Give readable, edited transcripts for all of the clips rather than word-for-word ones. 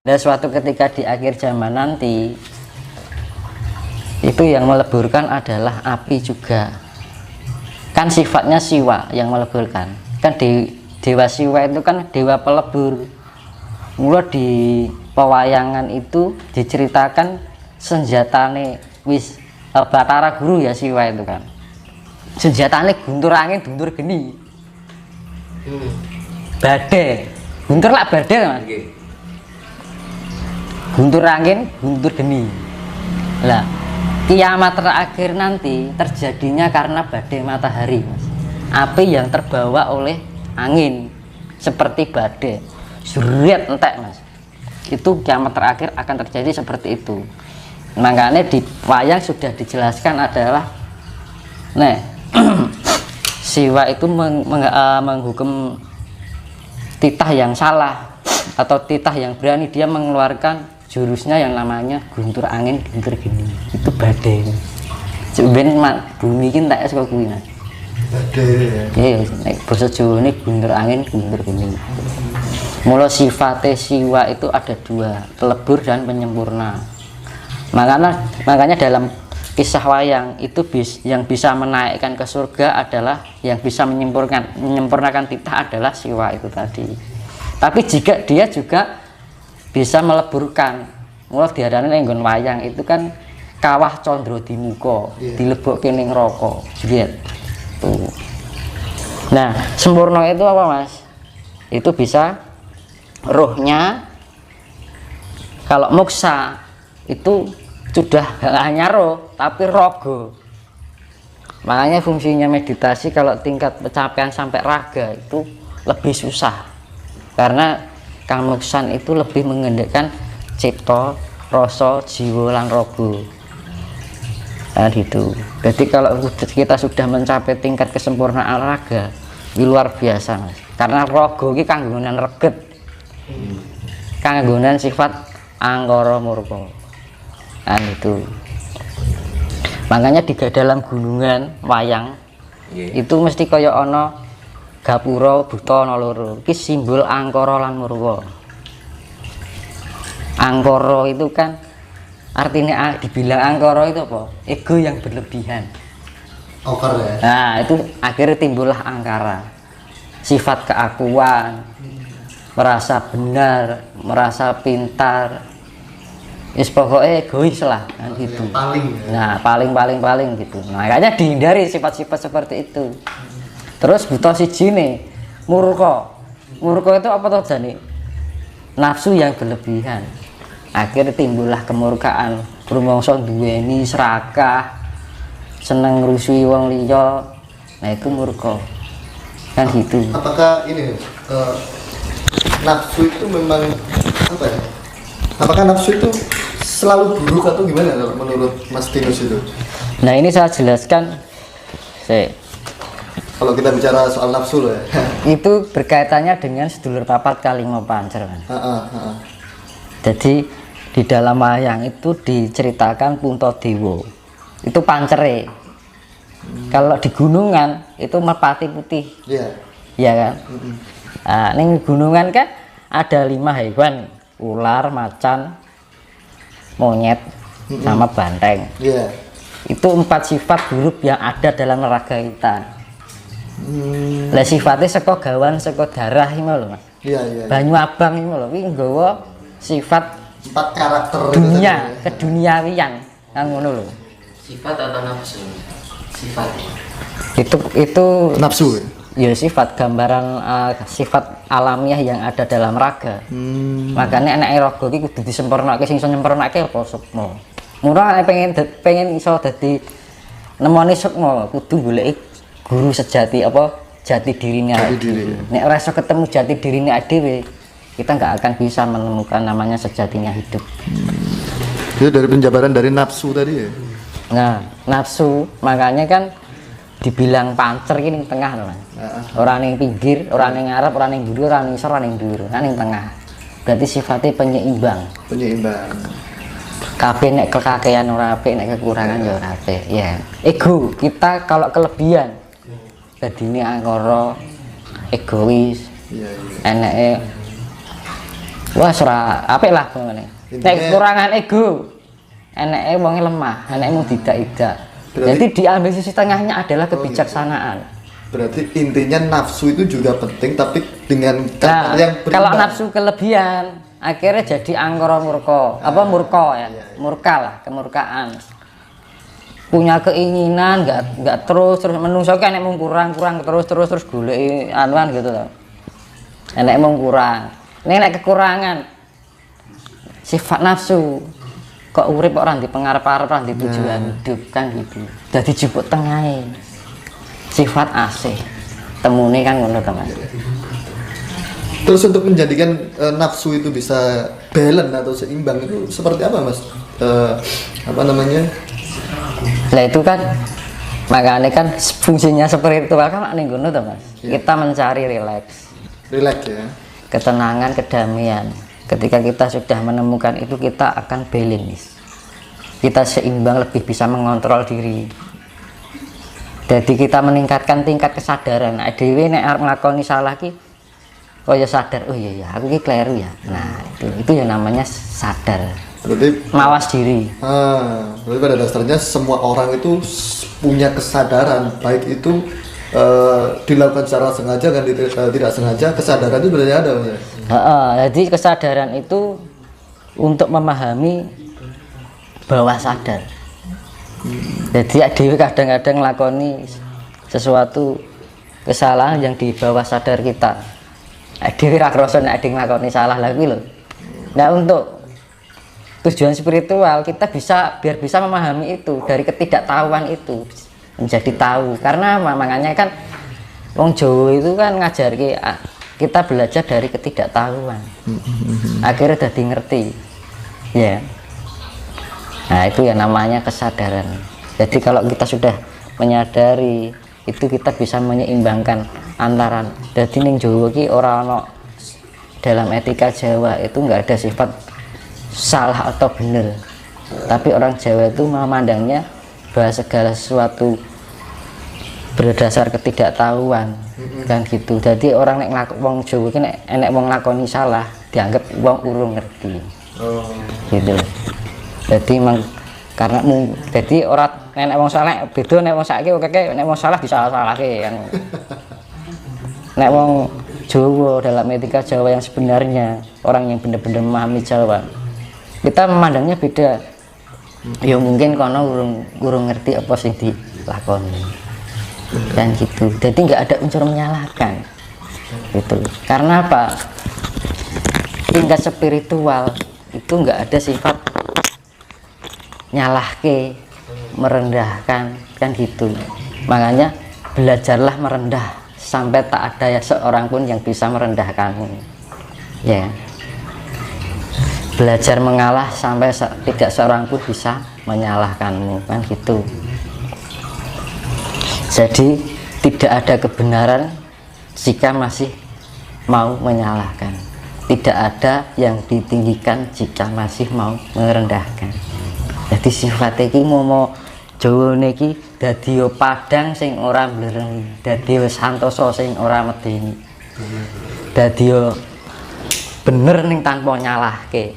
Dan suatu ketika di akhir zaman nanti itu yang meleburkan adalah api juga. Kan sifatnya siwa yang meleburkan. Kan dewa siwa itu kan dewa pelebur. Mula di pewayangan itu diceritakan senjatane Batara Guru ya siwa itu kan. Senjatane guntur angin, guntur geni. Badai. Guntur lah badai Mas. Guntur angin, guntur geni. Lah, kiamat terakhir nanti terjadinya karena badai matahari, Mas. Api yang terbawa oleh angin seperti badai. Suriat entek, Mas. Itu kiamat terakhir akan terjadi seperti itu. Makanya di wayang sudah dijelaskan adalah Siwa itu menghukum titah yang salah atau titah yang berani, dia mengeluarkan jurusnya yang namanya guntur angin guntur geni. Itu badai. Sebenarnya bumi ini tak suka kuwi Mas. Badai. Iya, nek basa Jawa ini guntur angin guntur geni. Mula sifatnya siwa itu ada dua, pelebur dan penyempurna. Makanya dalam kisah wayang itu yang bisa menaikkan ke surga adalah yang bisa menyempurnakan titah adalah siwa itu tadi. Tapi jika dia juga bisa meleburkan, mulai diarani nggon wayang itu kan kawah condro di muka, dilebokke ning neraka. Tuh. Nah, sempurna itu apa Mas? Itu bisa rohnya. Kalau moksa itu sudah hanya roh tapi rogo. Makanya fungsinya meditasi kalau tingkat pencapaian sampai raga itu lebih susah, karena kamuksan itu lebih mengendalikan cipta, rasa, jiwa, lan rogo. Nah gitu. Jadi kalau kita sudah mencapai tingkat kesempurnaan raga, ini luar biasa Mas. Karena rogo ini kanggonan reget, kanggonan sifat angkara murka. Nah itu. Makanya di dalam gunungan wayang itu mesti kaya ana gapura buta ana loro. Iki simbol angkara lan murka. Angkara itu kan artinya dibilang angkara itu apa? Ego yang berlebihan. Over ya. Nah, itu akhirnya timbullah angkara. Sifat keakuan, merasa benar, merasa pintar. Pokoknya egois lah kan gitu. Paling Nah, ya. paling gitu. Nah, makanya dihindari sifat-sifat seperti itu. Terus buta siji nih, murka. Murka itu apa toh jane? Nafsu yang berlebihan. Akhirnya timbullah kemurkaan. Rumangsa duweni serakah, seneng ngrusui wong liya. Nah, itu murka. Kan gitu. Apakah ini nafsu itu memang apa ya? Apakah nafsu itu selalu buruk atau gimana kalau menurut Mas Tinus itu? Nah, ini saya jelaskan. Kalau kita bicara soal nafsu loh ya. Itu berkaitannya dengan sedulur papat kalima pancer kan. Jadi di dalam wayang itu diceritakan Puntadewa itu pancere. Kalau di gunungan itu merpati putih. Iya kan. Nah, ini gunungan kan ada 5 hewan, ular, macan, monyet, sama banteng. Itu 4 sifat buruk yang ada dalam raga kita. Lah sifatnya saka gawan saka darah iki lho Mas. Banyu abang iki lho, kuwi nggawa sifat 4 karakter dunia, keduniawian kan ngono lho. Sifat atau nafsu? Sifat. Itu nafsu. Ya sifat gambaran sifat alamiah yang ada dalam raga. Makanya anak raga iki kudu disempurnake, sing iso nyempurnake apa sukma. Murah pengen iso dadi nemoni sukma kudu goleki guru sejati apa jati dirinya. Nek ora iso ketemu jati dirinya dhewe, kita nggak akan bisa menemukan namanya sejatinya hidup. Itu dari penjabaran dari nafsu tadi ya. Nah, nafsu makanya kan dibilang pancer ini tengah loh Mas. Orang yang pinggir, orang yang ngarep, orang yang dhuwur, orang yang isor, orang yang dhuwur, orang yang tengah. Berarti sifatnya penyeimbang. Kabeh nek kekakean ora apik, nek kekurangan ya ora apik. Ya. Ego, kita kalau kelebihan dadine angkara, egois. Eneke Wah, ora apik lah ngene. Nek Intinya- kekurangan ego, eneke wonge lemah, eneke mung tidak. Jadi diambil sisi tengahnya adalah kebijaksanaan. Berarti intinya nafsu itu juga penting, tapi dengan Nah, yang kalau berimbang. nafsu kelebihan, akhirnya jadi angkara murka. Apa murka ya? Murka lah, kemurkaan. Punya keinginan, nggak terus menungso kan nek mung kurang terus goleki anuan gitu loh. Nek mung kurang. Nek kekurangan sifat nafsu kok urip kok ora di pengarep-arep ora di tujuan hidup kan gitu. Dadi jupuk tengahe. Sifat asih. Temune kan ngono teman. Terus untuk menjadikan nafsu itu bisa balance atau seimbang itu seperti apa mas? Apa namanya? Lah itu kan makanya kan fungsinya spiritual kan ning ngono to Mas. Kita mencari rileks, Relax ya. ketenangan, kedamaian. Ketika kita sudah menemukan itu kita akan balance. Kita seimbang, lebih bisa mengontrol diri. Jadi kita meningkatkan tingkat kesadaran. Dhewe nek arep nglakoni salah ki kaya sadar, oh iya ya, aku ki kleru ya. Nah, itu yang namanya sadar. Berarti Mawas diri. berarti pada dasarnya semua orang itu punya kesadaran, baik itu dilakukan secara sengaja dan tidak sengaja, kesadaran itu berarti ada mas. Jadi kesadaran itu untuk memahami bawah sadar. Jadi Dewi kadang-kadang ngelakoni sesuatu kesalahan yang di bawah sadar kita. Dewi rakroso nek ade nglakoni salah lagi loh. Nah untuk tujuan spiritual kita biar bisa memahami itu dari ketidaktahuan itu menjadi tahu. Karena makanya kan wong Jawa itu kan ngajar kita belajar dari ketidaktahuan. Akhirnya jadi ngerti. Ya. Nah itu yang namanya kesadaran. Jadi kalau kita sudah menyadari itu kita bisa menyeimbangkan antara. Jadi ning Jawa ki ora ono dalam etika Jawa itu nggak ada sifat salah atau benar. Tapi orang Jawa itu memandangnya bahwa segala sesuatu berdasar ketidaktahuan kan gitu. Jadi orang nek wong Jawa ki nek enek wong lakoni salah dianggap wong urung ngerti. Gitu. Jadi memang karena jadi orang nek wong salah beda nek wong saiki oke nek wong salah disalah-salahke kan. Nek wong Jawa dalam etika Jawa yang sebenarnya orang yang benar-benar memahami Jawa kita memandangnya beda. Ya mungkin kono urung ngerti apa sing dilakoni kan gitu. Jadi nggak ada unsur menyalahkan gitu. Karena apa? Tingkat spiritual itu nggak ada sifat nyalahke, merendahkan kan gitu. Makanya belajarlah merendah sampai tak ada ya seorang pun yang bisa merendahkanmu. Ya. Belajar mengalah sampai tidak seorang pun bisa menyalahkanmu kan gitu. Jadi tidak ada kebenaran jika masih mau menyalahkan. Tidak ada yang ditinggikan jika masih mau merendahkan. Jadi sifat iki momo Jawa niki dadi padang sing ora mblerengi, dadi santosa sing ora medeni. Dadi bener ning tanpa nyalahke.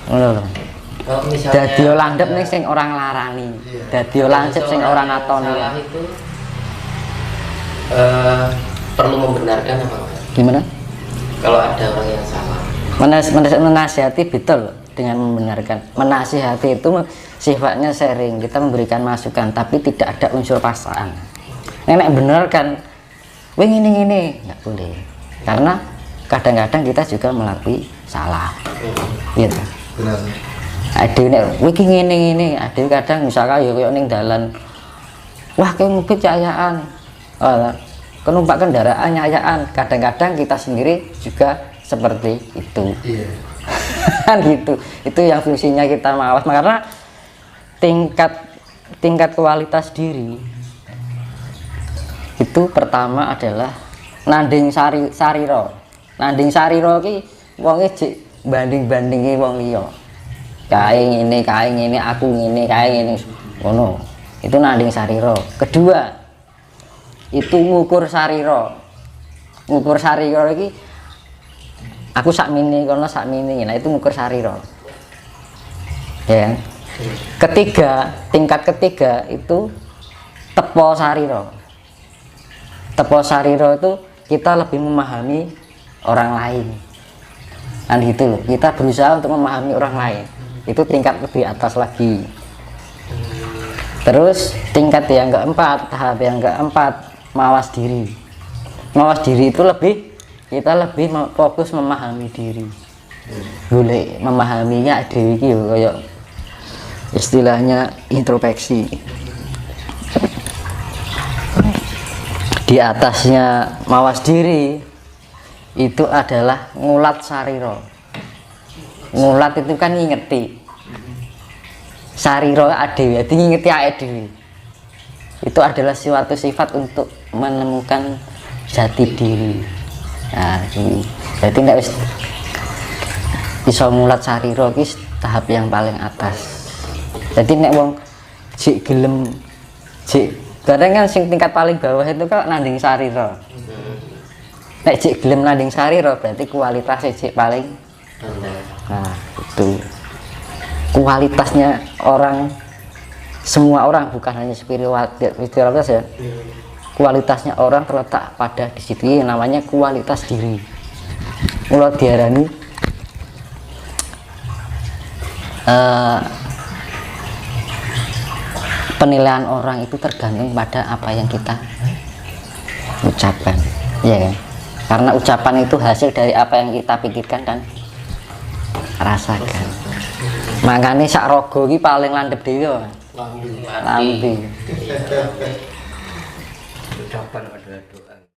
Ngono lho. Kalau misalnya Dadi landhep ning sing ora nglarani. Dadi lancip sing ora natoni. salah itu perlu membenarkan apa enggak? Gimana? Kalau ada orang yang salah. Menasihati betul dengan membenarkan. Menasihati itu sifatnya sharing, kita memberikan masukan tapi tidak ada unsur paksaan. Nenek bener kan wih ini nggak boleh karena kadang-kadang kita juga melalui salah gitu. Benar. Adewe nek wih ini adewe kadang misalkan ya koyo ning dalan wah kayak ngubit cahayaan kenumpak kendaraan nyayaan, kadang-kadang kita sendiri juga seperti itu. Iya. Kan gitu. Itu yang fungsinya kita mawas karena tingkat kualitas diri itu pertama adalah nanding sariro. Nanding sariro ki wonge banding-bandingi wong liya. Kae ngene, aku ngene, kae ngene. Ngono. Itu nanding sariro. Kedua, itu ngukur sariro. Ngukur sariro iki aku sakmini kono sakmini, nah itu ngukur sarira. Ya kan? Tingkat ketiga itu tepo sarira. Tepo sarira itu kita lebih memahami orang lain. Kan gitu loh. Kita berusaha untuk memahami orang lain. Itu tingkat lebih atas lagi. Terus tingkat yang keempat, tahap yang keempat, mawas diri. Mawas diri itu kita lebih fokus memahami diri. Boleh memahaminya dewi iki kayak istilahnya introspeksi. Di atasnya mawas diri itu adalah ngulat sarira. Ngulat itu kan ngingeti. Sarira adewe, jadi ngingeti awake dhewe. Itu adalah suatu sifat untuk menemukan jati diri. Nah, ini berarti nek wis iso ngulat sarira iki tahap yang paling atas. Jadi nek wong jik gelem kadang kan sing tingkat paling bawah itu kan nanding sarira. Nek jik gelem nanding sarira berarti kualitasnya jik paling rendah. nah itu kualitasnya orang, semua orang bukan hanya spiritualitas ya, kualitasnya orang terletak pada di situ. Ini namanya kualitas diri. Mula diarani penilaian orang itu tergantung pada apa yang kita ucapkan, ya kan? Karena ucapan itu hasil dari apa yang kita pikirkan dan rasakan. Makanya sak rogo iki paling landhep dhewe. Lambe. Ucapan adalah doa.